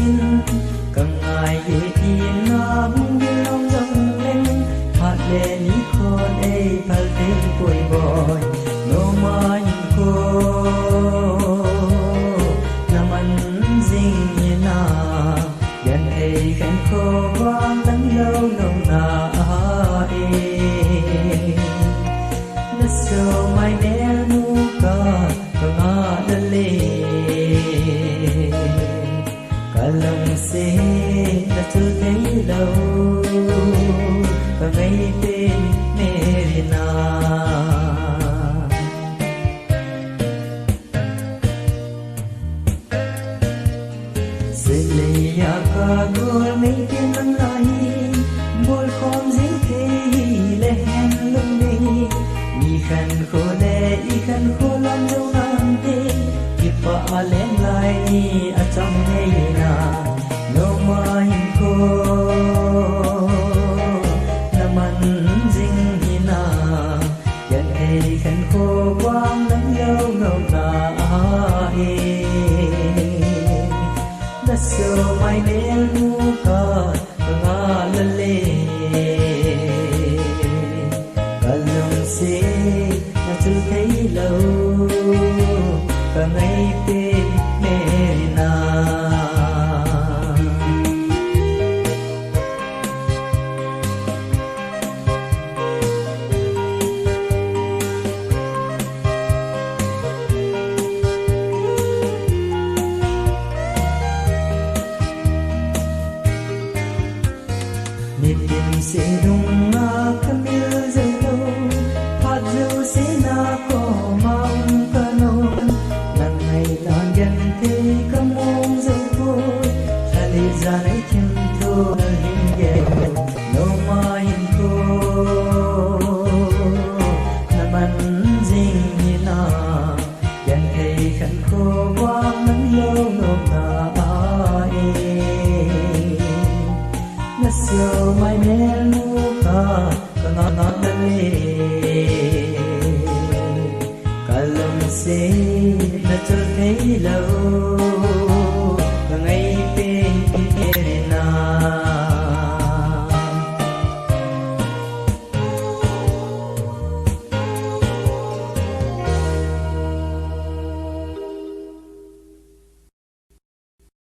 xin càng ngày thì ngắm long dòng lên hạt lệ ní con ấy phật tên tuổi bồi nô mai cô làm ăn dinh na gần ấy khen cô vang lắng lâu nồng na đất sâu mai nè nu ca càng đale lòng sẽ đã chưa thấy lâu và ngay tên Merina sẽ lấy cả người mấy tên vẫn lại bồi con dính thế lệ hẹn lung đi y khăn khô lệ y khăn khô làm dấu ngang tên kịp vợ lên lại ở trong ngày na no mai cô naman ding hina yan ay kan ko quang nắng lâu ngầu na đã sâu mai đến nu ca nga lale kalong se na chưa thấy lâu cả ngày tên Merina niềm tin sẽ đúng mà cam yêu dấu lâu hạt dấu sẽ na có mong cả nôn lần này tan gần thế cam mong dấu thôi ta đi ra lấy thêm thôi hình ghé no mai cô nằm ăn dinh na gần thấy khăn khô quang nắng lâu nồng na so mai melu ka kana dale kalam se na chal nei lo